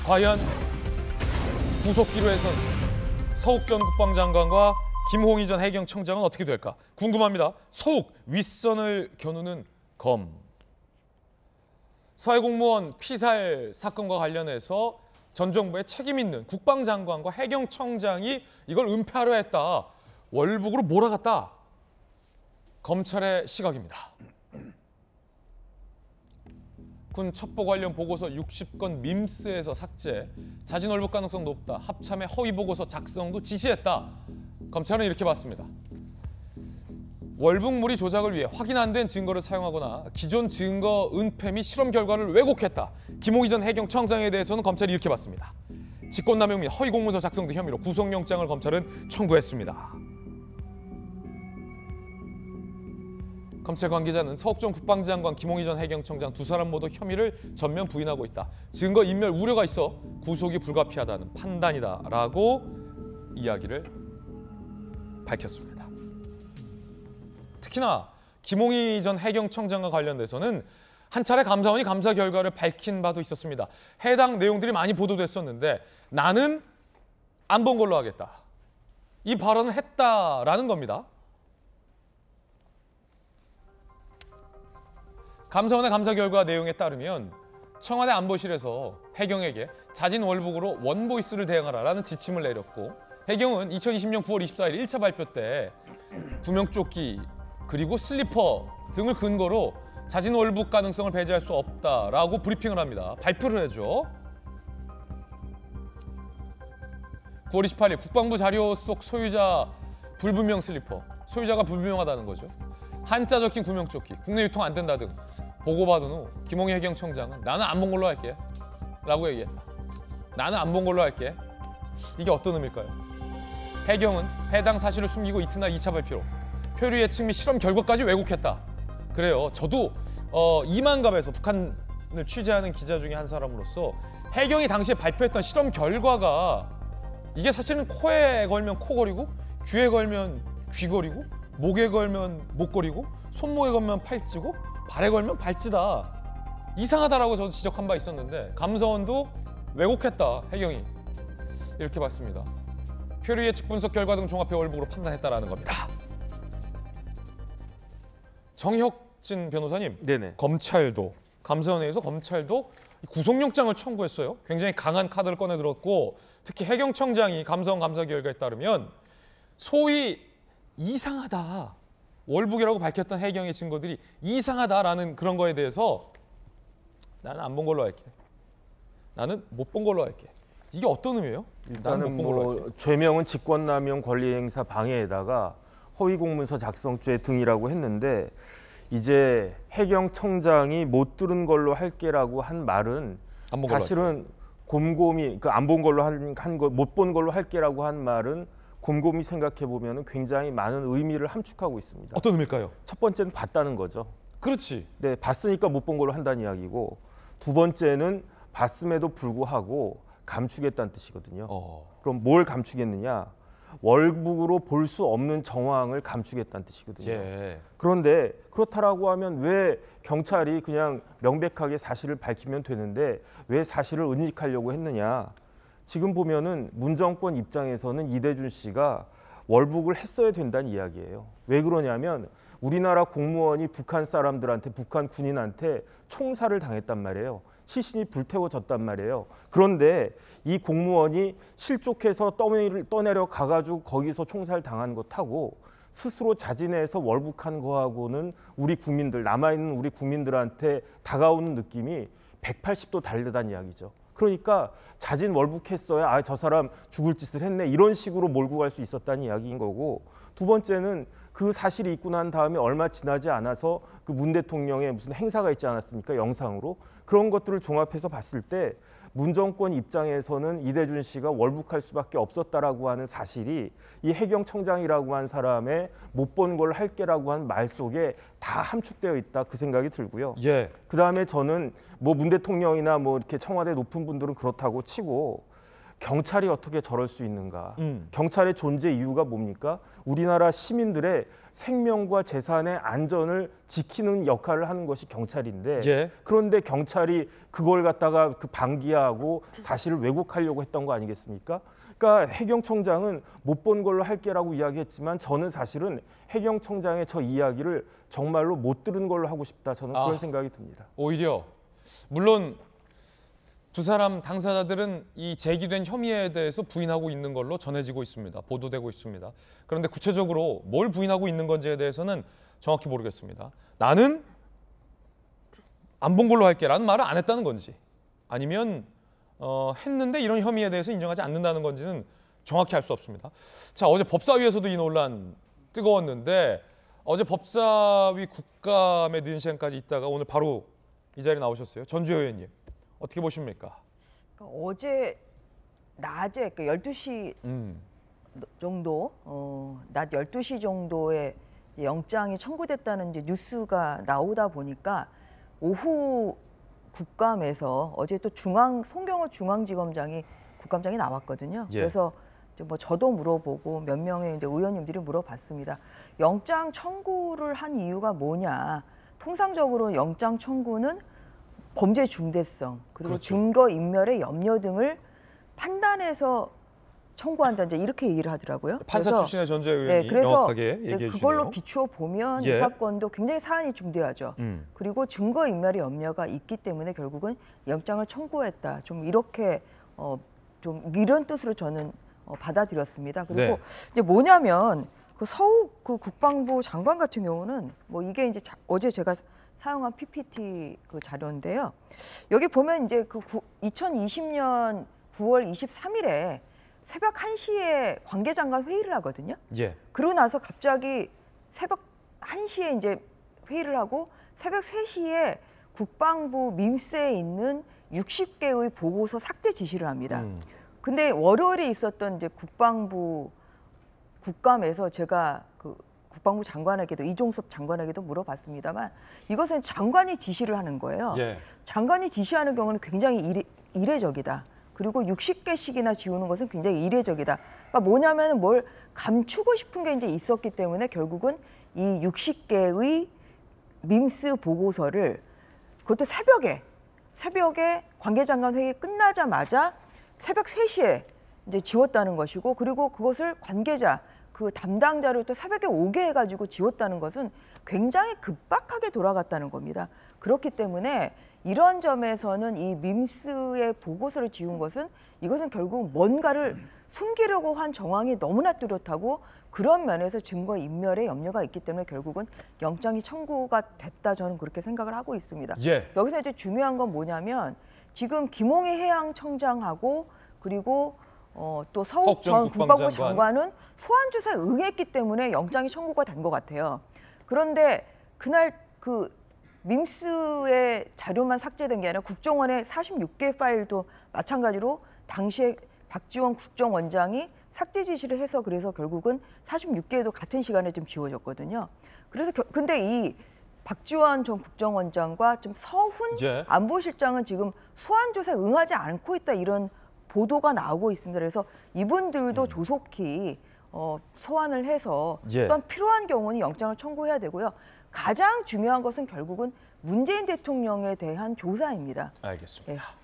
과연 구속기로 해선 서욱 전 국방장관과 김홍희 전 해경청장은 어떻게 될까 궁금합니다. 서욱 윗선을 겨누는 검. 서해 공무원 피살 사건과 관련해서 전 정부의 책임 있는 국방장관과 해경청장이 이걸 은폐하려 했다. 월북으로 몰아갔다. 검찰의 시각입니다. 군 첩보 관련 보고서 60건 밈스에서 삭제, 자진 월북 가능성 높다. 합참의 허위 보고서 작성도 지시했다. 검찰은 이렇게 봤습니다. 월북무리 조작을 위해 확인 안 된 증거를 사용하거나 기존 증거 은폐 및 실험 결과를 왜곡했다. 김홍희 전 해경청장에 대해서는 검찰이 이렇게 봤습니다. 직권남용 및 허위 공문서 작성 등 혐의로 구속영장을 검찰은 청구했습니다. 검찰 관계자는 서욱 전 국방장관, 김홍희 전 해경청장 두 사람 모두 혐의를 전면 부인하고 있다. 증거 인멸 우려가 있어 구속이 불가피하다는 판단이다라고 이야기를 밝혔습니다. 특히나 김홍희 전 해경청장과 관련돼서는 한 차례 감사원이 감사 결과를 밝힌 바도 있었습니다. 해당 내용들이 많이 보도됐었는데 나는 안 본 걸로 하겠다. 이 발언을 했다라는 겁니다. 감사원의 감사 결과 내용에 따르면 청와대 안보실에서 해경에게 자진 월북으로 원보이스를 대응하라라는 지침을 내렸고 해경은 2020년 9월 24일 1차 발표 때 구명조끼 그리고 슬리퍼 등을 근거로 자진 월북 가능성을 배제할 수 없다라고 브리핑을 합니다. 발표를 해줘. 9월 28일 국방부 자료 속 소유자 불분명 슬리퍼, 소유자가 불분명하다는 거죠. 한자 적힌 구명조끼, 국내 유통 안 된다 등 보고받은 후 김홍희 해경청장은 나는 안 본 걸로 할게 라고 얘기했다. 나는 안 본 걸로 할게. 이게 어떤 의미일까요? 해경은 해당 사실을 숨기고 이튿날 2차 발표로 표류 예측 및 실험 결과까지 왜곡했다. 그래요. 저도 이만갑에서 북한을 취재하는 기자 중에 한 사람으로서 해경이 당시에 발표했던 실험 결과가 이게 사실은 코에 걸면 코걸이고 귀에 걸면 귀걸이고 목에 걸면 목걸이고 손목에 걸면 팔찌고 발에 걸면 발찌다. 이상하다라고 저도 지적한 바 있었는데 감사원도 왜곡했다. 해경이 이렇게 봤습니다. 표류 예측 분석 결과 등 종합해 월북으로 판단했다라는 겁니다. 정혁진 변호사님, 네네. 검찰도 감사원에서 검찰도 구속영장을 청구했어요. 굉장히 강한 카드를 꺼내들었고 특히 해경청장이 감사원 감사 결과에 따르면 소위 이상하다. 월북이라고 밝혔던 해경의 증거들이 이상하다라는 그런 거에 대해서 나는 안 본 걸로 할게. 나는 못 본 걸로 할게. 이게 어떤 의미예요? 일단은 죄명은 직권남용 권리행사 방해에다가 허위공문서 작성죄 등이라고 했는데 이제 해경청장이 못 들은 걸로 할게라고 한 말은 사실은 곰곰이 안 본 걸로 못 본 걸로 할게라고 한 말은 곰곰이 생각해 보면 굉장히 많은 의미를 함축하고 있습니다. 어떤 의미일까요? 첫 번째는 봤다는 거죠. 그렇지. 네, 봤으니까 못 본 걸로 한다는 이야기고 두 번째는 봤음에도 불구하고 감추겠다는 뜻이거든요. 그럼 뭘 감추겠느냐? 월북으로 볼 수 없는 정황을 감추겠다는 뜻이거든요. 예. 그런데 그렇다라고 하면 왜 경찰이 그냥 명백하게 사실을 밝히면 되는데 왜 사실을 은닉하려고 했느냐? 지금 보면은 문정권 입장에서는 이대준 씨가 월북을 했어야 된다는 이야기예요. 왜 그러냐면 우리나라 공무원이 북한 사람들한테, 북한 군인한테 총살을 당했단 말이에요. 시신이 불태워졌단 말이에요. 그런데 이 공무원이 실족해서 떠내려 가가지고 거기서 총살 당한 것하고 스스로 자진해서 월북한 거하고는 우리 국민들, 남아있는 우리 국민들한테 다가오는 느낌이 180도 다르다는 이야기죠. 그러니까 자진 월북했어야 저 사람 죽을 짓을 했네 이런 식으로 몰고 갈 수 있었다는 이야기인 거고 두 번째는 그 사실이 있고 난 다음에 얼마 지나지 않아서 그 문 대통령의 무슨 행사가 있지 않았습니까? 영상으로. 그런 것들을 종합해서 봤을 때 문정권 입장에서는 이대준 씨가 월북할 수밖에 없었다라고 하는 사실이 이 해경청장이라고 한 사람의 못 본 걸 할게라고 한 말 속에 다 함축되어 있다 그 생각이 들고요. 예. 그다음에 저는 문 대통령이나 이렇게 청와대 높은 분들은 그렇다고 치고 경찰이 어떻게 저럴 수 있는가? 경찰의 존재 이유가 뭡니까? 우리나라 시민들의 생명과 재산의 안전을 지키는 역할을 하는 것이 경찰인데 예. 그런데 경찰이 그걸 갖다가 그 방기하고 사실을 왜곡하려고 했던 거 아니겠습니까? 그러니까 해경청장은 못 본 걸로 할게라고 이야기했지만 저는 사실은 해경청장의 저 이야기를 정말로 못 들은 걸로 하고 싶다. 저는 그런 생각이 듭니다. 오히려 물론 두 사람 당사자들은 이 제기된 혐의에 대해서 부인하고 있는 걸로 전해지고 있습니다. 보도되고 있습니다. 그런데 구체적으로 뭘 부인하고 있는 건지에 대해서는 정확히 모르겠습니다. 나는 안 본 걸로 할게라는 말을 안 했다는 건지 아니면 했는데 이런 혐의에 대해서 인정하지 않는다는 건지는 정확히 알 수 없습니다. 자, 어제 법사위에서도 이 논란 뜨거웠는데 어제 법사위 국감에 늦은 시간까지 있다가 오늘 바로 이 자리에 나오셨어요. 전주혜 의원님. 어떻게 보십니까? 어제 낮에 12시 정도, 낮 12시 정도에 영장이 청구됐다는 이제 뉴스가 나오다 보니까 오후 국감에서 어제 또 송경호 중앙지검장이 국감장에 나왔거든요. 예. 그래서 이제 뭐 저도 물어보고 몇 명의 이제 의원님들이 물어봤습니다. 영장 청구를 한 이유가 뭐냐? 통상적으로 영장 청구는 범죄 중대성 그리고 그렇죠. 증거 인멸의 염려 등을 판단해서 청구한다 이제 이렇게 얘기를 하더라고요. 판사 그래서, 출신의 전주혜 의원이 그래서 명확하게 얘기해 주시네요. 그걸로 비추어 보면 예. 이 사건도 굉장히 사안이 중대하죠. 그리고 증거 인멸의 염려가 있기 때문에 결국은 영장을 청구했다. 좀 이렇게 좀 이런 뜻으로 저는 받아들였습니다. 그리고 네. 이제 뭐냐면 그 서욱 그 국방부 장관 같은 경우는 뭐 이게 이제 어제 제가 사용한 PPT 그 자료인데요. 여기 보면 이제 그 2020년 9월 23일에 새벽 1시에 관계장관 회의를 하거든요. 예. 그러고 나서 갑자기 새벽 1시에 이제 회의를 하고 새벽 3시에 국방부 민스에 있는 60개의 보고서 삭제 지시를 합니다. 근데 월요일에 있었던 이제 국방부 국감에서 제가 그 국방부 장관에게도 이종섭 장관에게도 물어봤습니다만 이것은 장관이 지시를 하는 거예요. 예. 장관이 지시하는 경우는 굉장히 이례적이다. 그리고 60개씩이나 지우는 것은 굉장히 이례적이다. 그러니까 뭐냐면 뭘 감추고 싶은 게 이제 있었기 때문에 결국은 이 60개의 민스 보고서를 그것도 새벽에 관계장관 회의 끝나자마자 새벽 3시에 이제 지웠다는 것이고 그리고 그것을 관계자 그 담당자를 또 새벽에 오게 해가지고 지웠다는 것은 굉장히 급박하게 돌아갔다는 겁니다. 그렇기 때문에 이런 점에서는 이 민스의 보고서를 지운 것은 이것은 결국 뭔가를 숨기려고 한 정황이 너무나 뚜렷하고 그런 면에서 증거 인멸의 염려가 있기 때문에 결국은 영장이 청구가 됐다 저는 그렇게 생각을 하고 있습니다. 예. 여기서 이제 중요한 건 뭐냐면 지금 김홍희 해양청장하고 그리고 또 서욱 전 국방부 장관은 소환 조사에 응했기 때문에 영장이 청구가 된 것 같아요. 그런데 그날 그 민스의 자료만 삭제된 게 아니라 국정원의 46개 파일도 마찬가지로 당시에 박지원 국정원장이 삭제 지시를 해서 그래서 결국은 46개도 같은 시간에 좀 지워졌거든요. 그래서 근데 이 박지원 전 국정원장과 좀 서훈 예. 안보실장은 지금 소환 조사에 응하지 않고 있다 이런 보도가 나오고 있습니다. 그래서 이분들도 조속히 소환을 해서 예. 또한 필요한 경우는 영장을 청구해야 되고요. 가장 중요한 것은 결국은 문재인 대통령에 대한 조사입니다. 알겠습니다. 예.